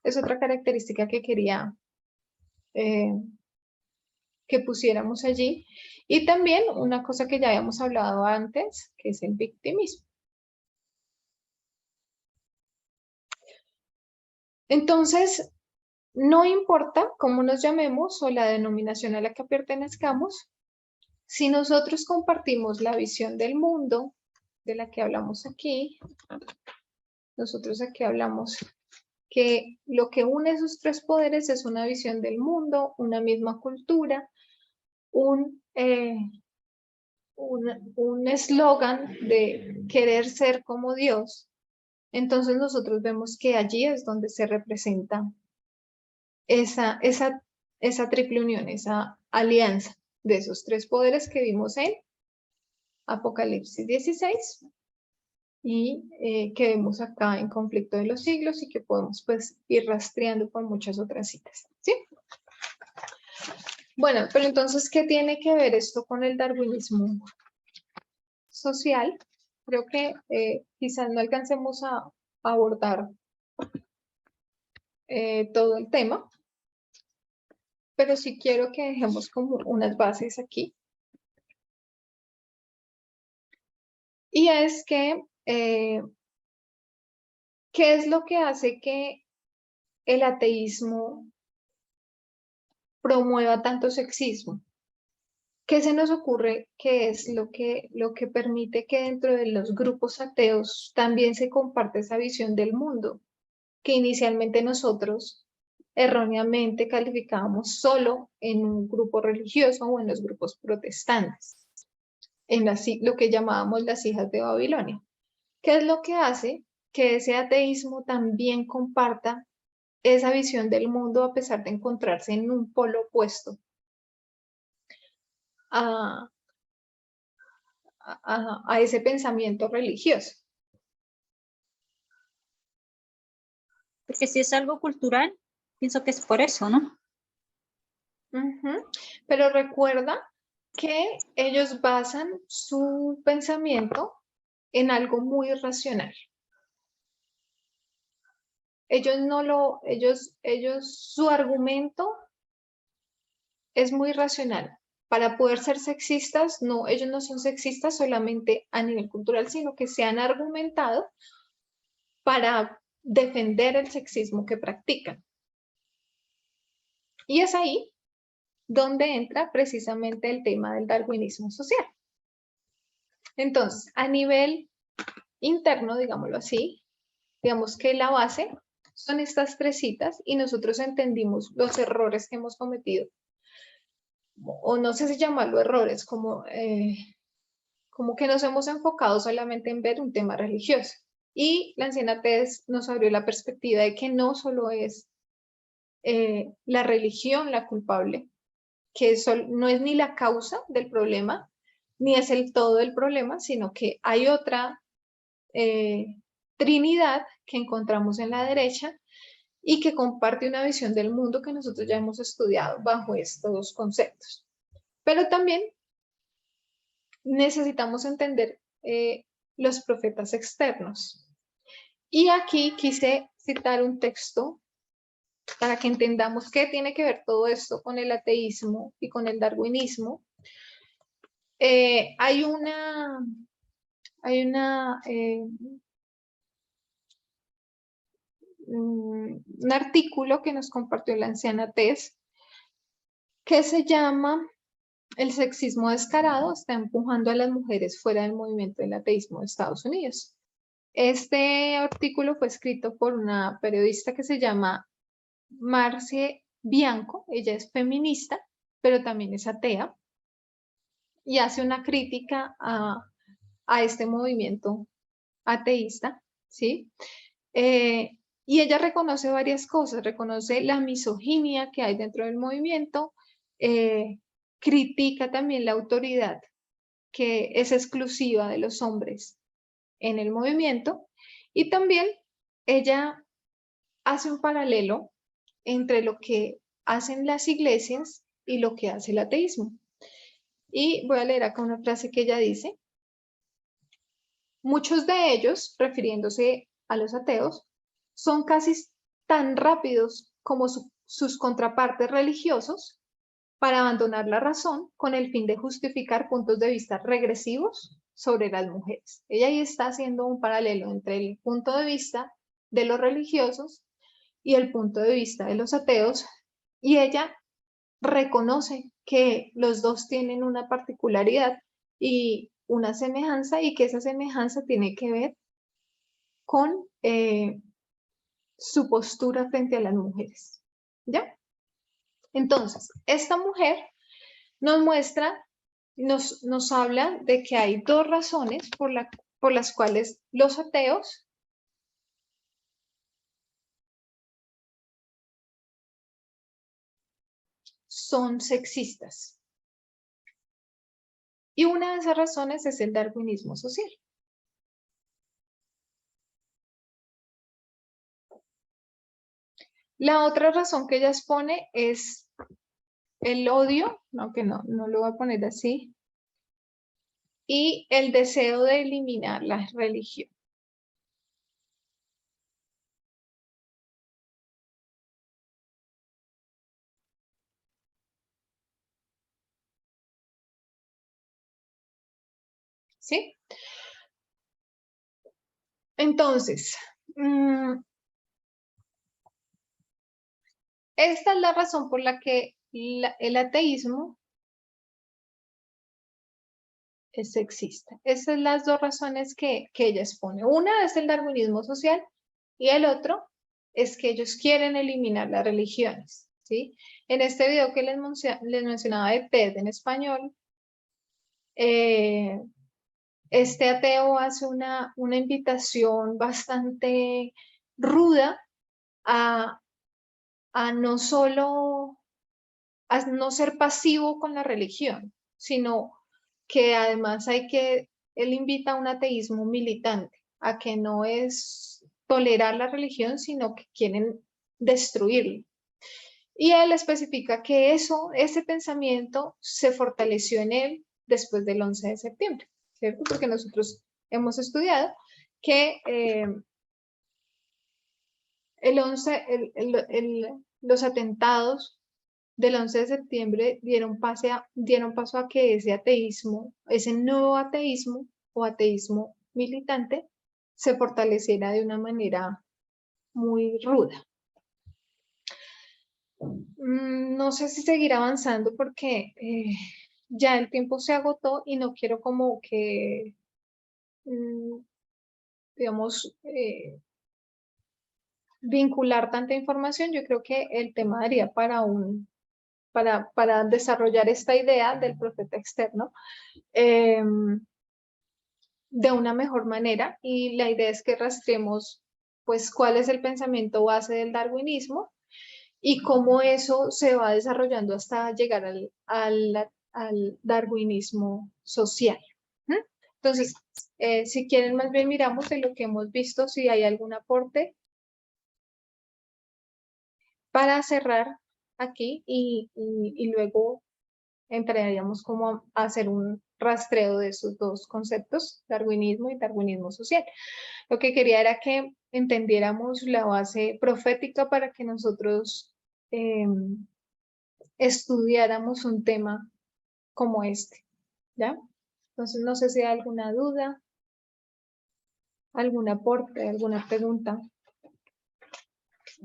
Es otra característica que quería que pusiéramos allí. Y también una cosa que ya habíamos hablado antes, que es el victimismo. Entonces, no importa cómo nos llamemos o la denominación a la que pertenezcamos, si nosotros compartimos la visión del mundo de la que hablamos aquí, nosotros aquí hablamos que lo que une esos 3 poderes es una visión del mundo, una misma cultura, un eslogan de querer ser como Dios. Entonces nosotros vemos que allí es donde se representa esa triple unión, esa alianza de esos 3 poderes que vimos en Apocalipsis 16 y que vemos acá en Conflicto de los Siglos y que podemos pues ir rastreando por muchas otras citas, ¿sí? Bueno, pero entonces, ¿qué tiene que ver esto con el darwinismo social? Creo que quizás no alcancemos a abordar todo el tema, pero sí quiero que dejemos como unas bases aquí. Y es que, ¿qué es lo que hace que el ateísmo promueva tanto sexismo? ¿Qué se nos ocurre que es lo que permite que dentro de los grupos ateos también se comparte esa visión del mundo que inicialmente nosotros erróneamente calificábamos solo en un grupo religioso o en los grupos protestantes, en lo que llamábamos las hijas de Babilonia? ¿Qué es lo que hace que ese ateísmo también comparta esa visión del mundo a pesar de encontrarse en un polo opuesto a ese pensamiento religioso? Porque si es algo cultural, pienso que es por eso, ¿no? Pero recuerda que ellos basan su pensamiento en algo muy racional. su argumento es muy racional. Para poder ser sexistas, no, ellos no son sexistas solamente a nivel cultural, sino que se han argumentado para defender el sexismo que practican. Y es ahí donde entra precisamente el tema del darwinismo social. Entonces, a nivel interno, digámoslo así, digamos que la base son estas tres citas y nosotros entendimos los errores que hemos cometido, o no sé si llamarlo errores, como que nos hemos enfocado solamente en ver un tema religioso. Y la anciana Tess nos abrió la perspectiva de que no solo es la religión la culpable, que no es ni la causa del problema, ni es el todo del problema, sino que hay otra trinidad que encontramos en la derecha y que comparte una visión del mundo que nosotros ya hemos estudiado bajo estos dos conceptos. Pero también necesitamos entender los profetas externos. Y aquí quise citar un texto para que entendamos qué tiene que ver todo esto con el ateísmo y con el darwinismo. Hay un artículo que nos compartió la anciana Tess que se llama "El sexismo descarado está empujando a las mujeres fuera del movimiento del ateísmo de Estados Unidos". Este artículo fue escrito por una periodista que se llama Marcie Bianco. Ella es feminista, pero también es atea y hace una crítica a este movimiento ateísta, ¿sí? Y ella reconoce varias cosas, reconoce la misoginia que hay dentro del movimiento, critica también la autoridad que es exclusiva de los hombres en el movimiento, y también ella hace un paralelo entre lo que hacen las iglesias y lo que hace el ateísmo. Y voy a leer acá una frase que ella dice: "Muchos de ellos, refiriéndose a los ateos, son casi tan rápidos como sus contrapartes religiosos para abandonar la razón con el fin de justificar puntos de vista regresivos sobre las mujeres". Ella ahí está haciendo un paralelo entre el punto de vista de los religiosos y el punto de vista de los ateos, y ella reconoce que los dos tienen una particularidad y una semejanza, y que esa semejanza tiene que ver con su postura frente a las mujeres, ¿ya? Entonces, esta mujer nos muestra, nos habla de que hay dos razones por las cuales los ateos son sexistas. Y una de esas razones es el darwinismo social. La otra razón que ella expone es el odio, aunque no lo voy a poner así, y el deseo de eliminar la religión. ¿Sí? Entonces, esta es la razón por la que el ateísmo es sexista. Esas son las dos razones que ella expone. Una es el darwinismo social y el otro es que ellos quieren eliminar las religiones, ¿sí? En este video que les mencionaba de TED en español, este ateo hace una invitación bastante ruda a no solo, a no ser pasivo con la religión, sino que además él invita a un ateísmo militante, a que no es tolerar la religión, sino que quieren destruirlo. Y él especifica que ese pensamiento se fortaleció en él después del 11 de septiembre, ¿cierto? Porque nosotros hemos estudiado que los atentados del 11 de septiembre dieron paso a que ese ateísmo, ese nuevo ateísmo o ateísmo militante, se fortaleciera de una manera muy ruda. No sé si seguir avanzando porque ya el tiempo se agotó y no quiero como que, digamos, vincular tanta información. Yo creo que el tema daría para desarrollar esta idea del profeta externo de una mejor manera, y la idea es que rastreemos pues cuál es el pensamiento base del darwinismo y cómo eso se va desarrollando hasta llegar al darwinismo social. Entonces, si quieren, más bien miramos de lo que hemos visto, si hay algún aporte para cerrar aquí y luego entraríamos como a hacer un rastreo de esos dos conceptos, darwinismo y darwinismo social. Lo que quería era que entendiéramos la base profética para que nosotros estudiáramos un tema como este, ¿ya? Entonces, no sé si hay alguna duda, algún aporte, alguna pregunta.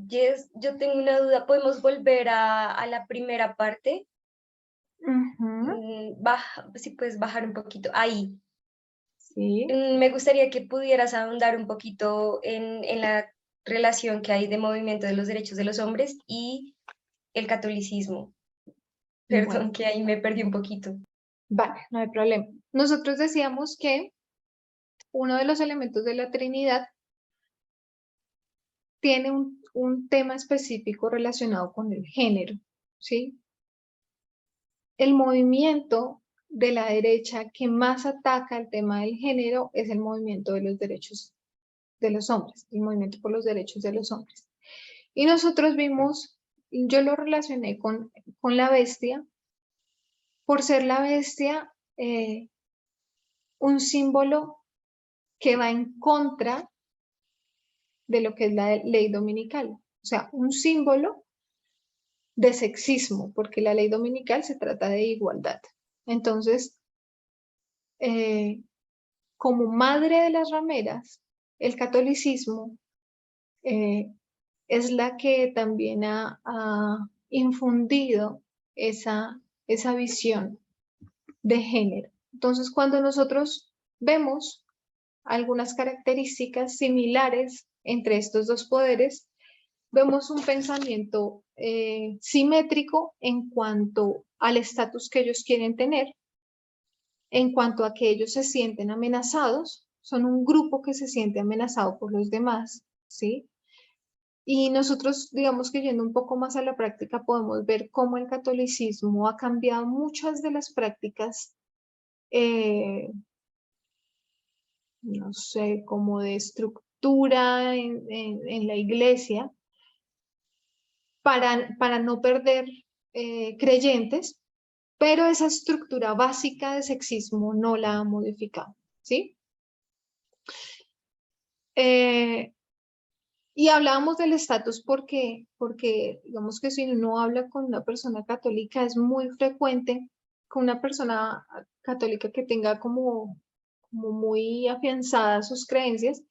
Yes, yo tengo una duda. ¿Podemos volver a la primera parte? Si puedes bajar un poquito. Ahí. Sí. Me gustaría que pudieras ahondar un poquito en la relación que hay de movimiento de los derechos de los hombres y el catolicismo. Perdón, Bueno. que ahí me perdí un poquito. Vale, no hay problema. Nosotros decíamos que uno de los elementos de la Trinidad tiene un tema específico relacionado con el género, ¿sí? El movimiento de la derecha que más ataca el tema del género es el movimiento de los derechos de los hombres, el movimiento por los derechos de los hombres. Y nosotros vimos, yo lo relacioné con la bestia, por ser la bestia un símbolo que va en contra de lo que es la ley dominical. O sea, un símbolo de sexismo, porque la ley dominical se trata de igualdad. Entonces, como madre de las rameras, el catolicismo es la que también ha infundido esa visión de género. Entonces, cuando nosotros vemos algunas características similares entre estos dos poderes, vemos un pensamiento simétrico en cuanto al estatus que ellos quieren tener, en cuanto a que ellos se sienten amenazados, son un grupo que se siente amenazado por los demás, ¿sí? Y nosotros, digamos que yendo un poco más a la práctica, podemos ver cómo el catolicismo ha cambiado muchas de las prácticas, no sé, como de estructura en la iglesia, para no perder creyentes, pero esa estructura básica de sexismo no la ha modificado, ¿sí? Y hablábamos del estatus porque digamos que si uno habla con una persona católica, es muy frecuente con una persona católica que tenga como muy afianzadas sus creencias,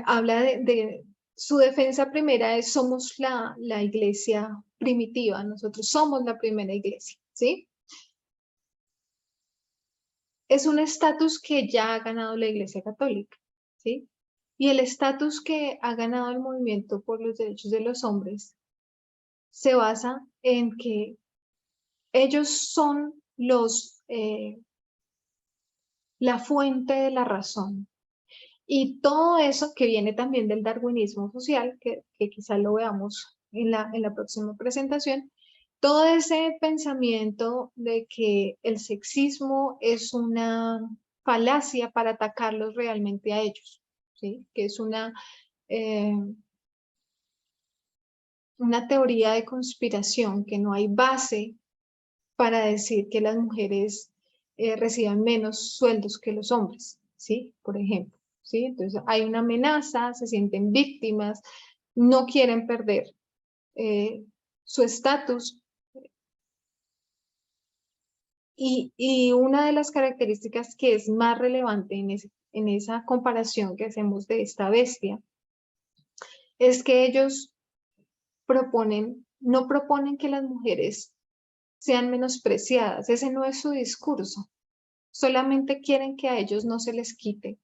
habla de su defensa primera es somos la iglesia primitiva, nosotros somos la primera iglesia, ¿sí? Es un estatus que ya ha ganado la iglesia católica, ¿sí? Y el estatus que ha ganado el movimiento por los derechos de los hombres se basa en que ellos son la fuente de la razón. Y todo eso que viene también del darwinismo social, que quizá lo veamos en la próxima presentación, todo ese pensamiento de que el sexismo es una falacia para atacarlos realmente a ellos, ¿sí? Que es una teoría de conspiración, que no hay base para decir que las mujeres reciban menos sueldos que los hombres, ¿sí? Por ejemplo, ¿sí? Entonces hay una amenaza, se sienten víctimas no quieren perder su estatus. Y una de las características que es más relevante en esa comparación que hacemos de esta bestia es que ellos no proponen que las mujeres sean menospreciadas. Ese no es su discurso. Solamente quieren que a ellos no se les quite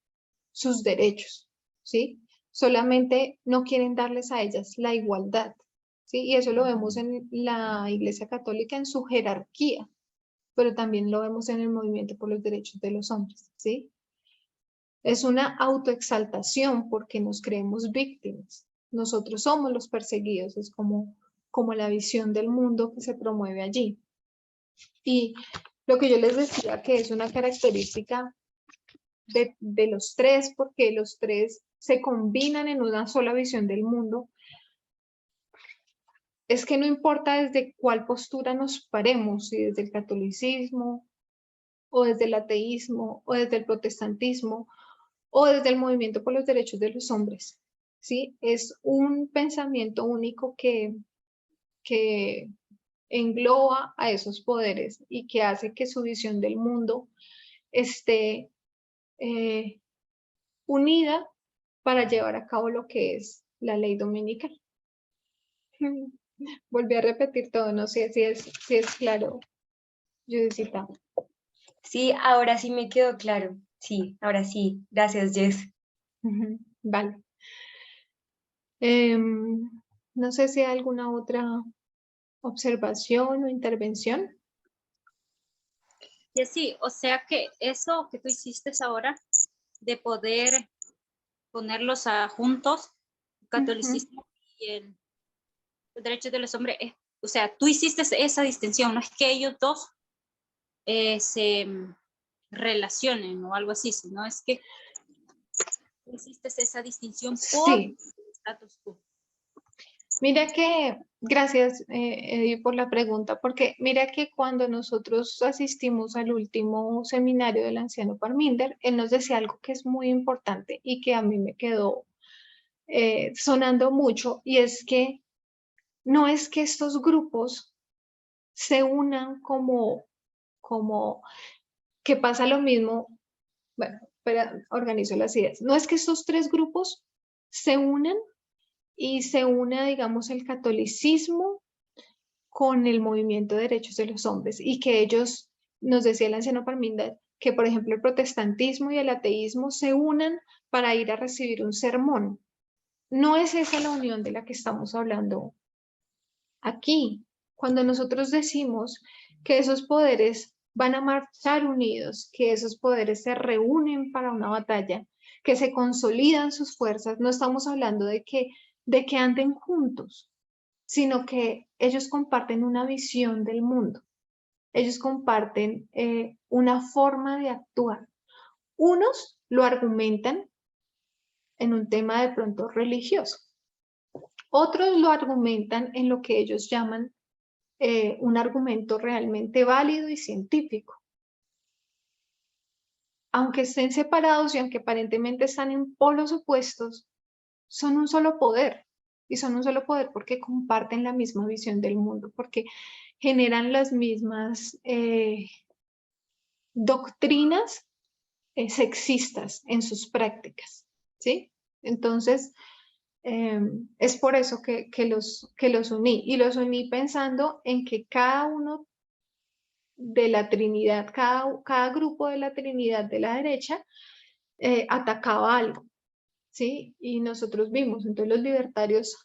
sus derechos, ¿sí? Solamente no quieren darles a ellas la igualdad, ¿sí? Y eso lo vemos en la Iglesia Católica en su jerarquía, pero también lo vemos en el movimiento por los derechos de los hombres, ¿sí? Es una autoexaltación porque nos creemos víctimas. Nosotros somos los perseguidos, es como la visión del mundo que se promueve allí. Y lo que yo les decía que es una característica de los tres, porque los tres se combinan en una sola visión del mundo, es que no importa desde cuál postura nos paremos, si desde el catolicismo, o desde el ateísmo, o desde el protestantismo, o desde el movimiento por los derechos de los hombres, ¿sí? Es un pensamiento único que engloba a esos poderes y que hace que su visión del mundo esté unida para llevar a cabo lo que es la ley dominical. Volví a repetir todo, no sé si es claro, Judicita. Sí, ahora sí me quedó claro. Sí, ahora sí. Gracias, Jess. Vale. No sé si hay alguna otra observación o intervención. Y sí, o sea que eso que tú hiciste ahora, de poder ponerlos juntos, el catolicismo y los derechos de los hombres, o sea, tú hiciste esa distinción, no es que ellos dos se relacionen o algo así, sino es que tú hiciste esa distinción por Sí. el status quo. Mira que, gracias Eddie por la pregunta, porque mira que cuando nosotros asistimos al último seminario del anciano Parminder, él nos decía algo que es muy importante y que a mí me quedó sonando mucho, y es que no es que estos grupos se unan como que pasa lo mismo, bueno, pero organizo las ideas, no es que estos tres grupos se unan y se une, digamos, el catolicismo con el movimiento de derechos de los hombres, y que ellos, nos decía el anciano Parminder, que por ejemplo el protestantismo y el ateísmo se unan para ir a recibir un sermón. No es esa la unión de la que estamos hablando aquí. Cuando nosotros decimos que esos poderes van a marchar unidos, que esos poderes se reúnen para una batalla, que se consolidan sus fuerzas, no estamos hablando de que anden juntos, sino que ellos comparten una visión del mundo. Ellos comparten una forma de actuar. Unos lo argumentan en un tema de pronto religioso. Otros lo argumentan en lo que ellos llaman un argumento realmente válido y científico. Aunque estén separados y aunque aparentemente están en polos opuestos, son un solo poder. Y son un solo poder porque comparten la misma visión del mundo, porque generan las mismas doctrinas sexistas en sus prácticas, ¿sí? Entonces, es por eso que los uní, y los uní pensando en que cada uno de la Trinidad, cada grupo de la Trinidad de la derecha atacaba algo, ¿sí? Y nosotros vimos, entonces los libertarios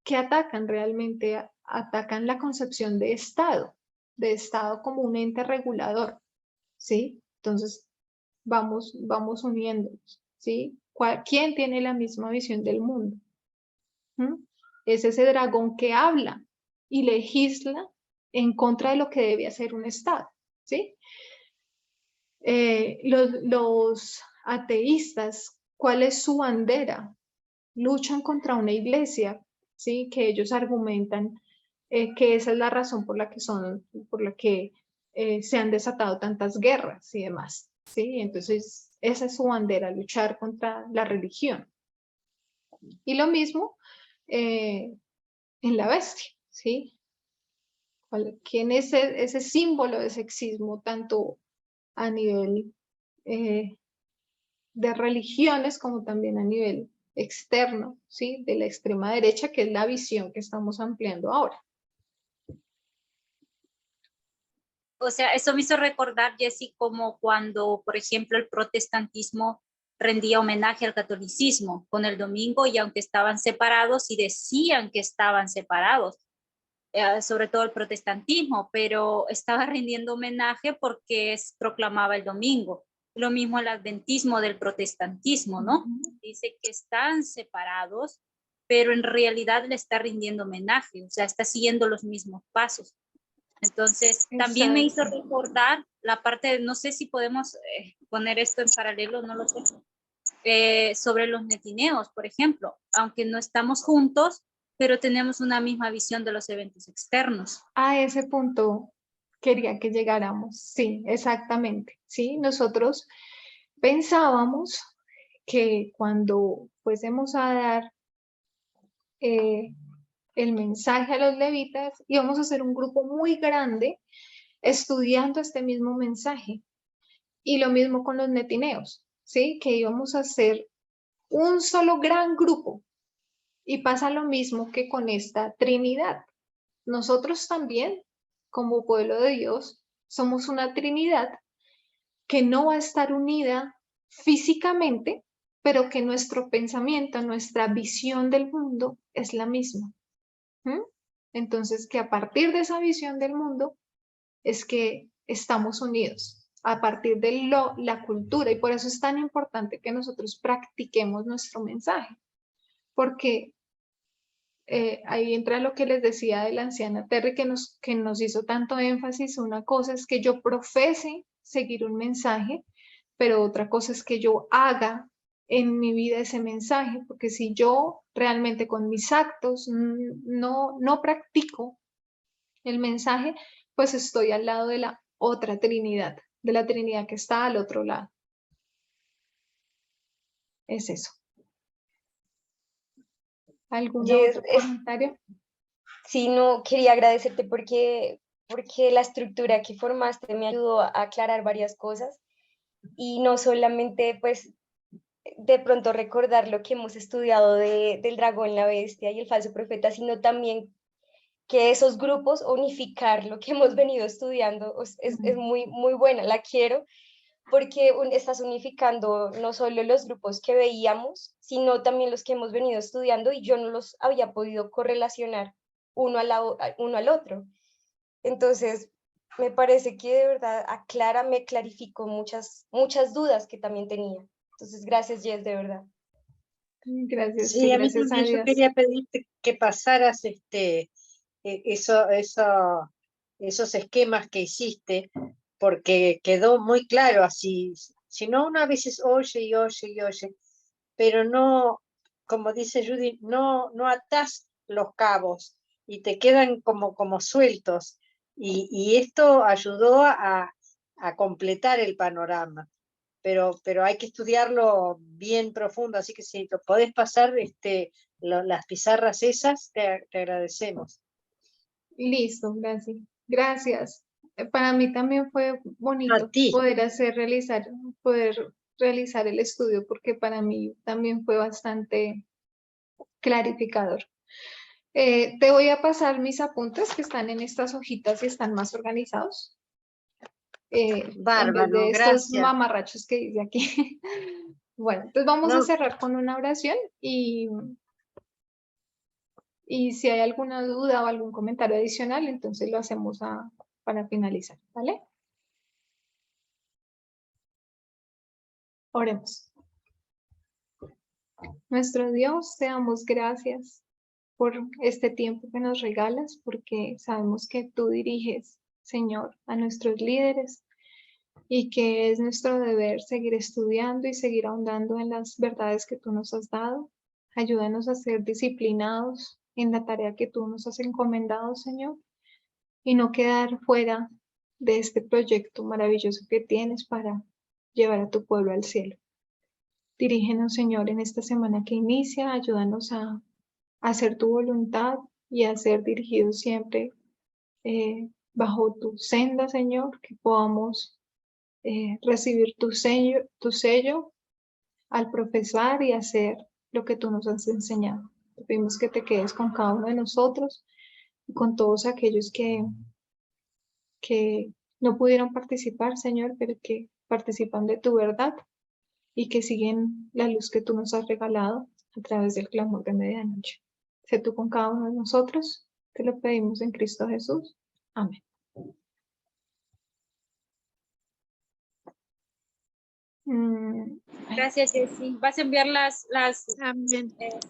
que atacan realmente, atacan la concepción de Estado como un ente regulador, ¿sí? Entonces vamos uniéndonos, ¿sí? ¿Quién tiene la misma visión del mundo? Es ese dragón que habla y legisla en contra de lo que debe hacer un Estado, ¿sí? Los ateístas, ¿cuál es su bandera? Luchan contra una iglesia, ¿sí? Que ellos argumentan que esa es la razón por la que se han desatado tantas guerras y demás, ¿sí? Entonces, esa es su bandera, luchar contra la religión. Y lo mismo en la bestia, ¿sí? ¿Quién es ese símbolo de sexismo, tanto a nivel de religiones como también a nivel externo, ¿sí? De la extrema derecha, que es la visión que estamos ampliando ahora. O sea, eso me hizo recordar, Jessy, como cuando, por ejemplo, el protestantismo rendía homenaje al catolicismo con el domingo, y aunque estaban separados y decían que estaban separados, sobre todo el protestantismo, pero estaba rindiendo homenaje porque proclamaba el domingo. Lo mismo el adventismo del protestantismo, ¿no? Dice que están separados, pero en realidad le está rindiendo homenaje, o sea, está siguiendo los mismos pasos. Entonces, también me hizo recordar la parte, no sé si podemos poner esto en paralelo, no lo sé, sobre los netineos, por ejemplo, aunque no estamos juntos, pero tenemos una misma visión de los eventos externos. A ese punto quería que llegáramos, sí, exactamente, sí, nosotros pensábamos que cuando fuésemos a dar el mensaje a los levitas, íbamos a hacer un grupo muy grande estudiando este mismo mensaje. Y lo mismo con los netineos, ¿sí? Que íbamos a hacer un solo gran grupo. Y pasa lo mismo que con esta Trinidad. Nosotros también, como pueblo de Dios, somos una Trinidad que no va a estar unida físicamente, pero que nuestro pensamiento, nuestra visión del mundo es la misma. Entonces, que a partir de esa visión del mundo es que estamos unidos, a partir de la cultura, y por eso es tan importante que nosotros practiquemos nuestro mensaje, porque ahí entra lo que les decía de la anciana Terry, que nos hizo tanto énfasis. Una cosa es que yo profese seguir un mensaje, pero otra cosa es que yo haga en mi vida ese mensaje, porque si yo realmente con mis actos no practico el mensaje, pues estoy al lado de la otra Trinidad, de la Trinidad que está al otro lado. Es eso. ¿Algún otro comentario? Sí, no, quería agradecerte porque la estructura que formaste me ayudó a aclarar varias cosas, y no solamente pues de pronto recordar lo que hemos estudiado del dragón, la bestia y el falso profeta, sino también que esos grupos, unificar lo que hemos venido estudiando, es muy, muy buena, la quiero, porque estás unificando no solo los grupos que veíamos, sino también los que hemos venido estudiando, y yo no los había podido correlacionar uno al otro. Entonces, me parece que de verdad aclara, me clarificó muchas dudas que también tenía. Entonces, gracias, Jess, de verdad. Gracias, Sí, a mí gracias a también yo Dios. quería pedirte que pasaras esos esquemas que hiciste, porque quedó muy claro así. Si no, uno a veces oye y oye y oye, pero no, como dice Judy, no atás los cabos y te quedan como sueltos. Y esto ayudó a completar el panorama. Pero hay que estudiarlo bien profundo, así que si lo podés pasar, las pizarras esas, te agradecemos. Listo, gracias. Gracias. Para mí también fue bonito A ti. poder realizar el estudio, porque para mí también fue bastante clarificador. Te voy a pasar mis apuntes que están en estas hojitas y están más organizados. En vez de estos gracias. mamarrachos que dice aquí. Bueno, entonces vamos a cerrar con una oración, y si hay alguna duda o algún comentario adicional, entonces lo hacemos para finalizar, ¿vale? Oremos. Nuestro Dios, te damos gracias por este tiempo que nos regalas, porque sabemos que tú diriges, Señor, a nuestros líderes, y que es nuestro deber seguir estudiando y seguir ahondando en las verdades que tú nos has dado. Ayúdanos a ser disciplinados en la tarea que tú nos has encomendado, Señor, y no quedar fuera de este proyecto maravilloso que tienes para llevar a tu pueblo al cielo. Dirígenos, Señor, en esta semana que inicia. Ayúdanos a hacer tu voluntad y a ser dirigidos siempre bajo tu senda, Señor, que podamos recibir tu sello al profesar y hacer lo que tú nos has enseñado. Te pedimos que te quedes con cada uno de nosotros y con todos aquellos que no pudieron participar, Señor, pero que participan de tu verdad y que siguen la luz que tú nos has regalado a través del clamor de medianoche. Sé tú con cada uno de nosotros, te lo pedimos en Cristo Jesús. Amén. Gracias, Jessy. ¿Vas a enviar las Amén. citas?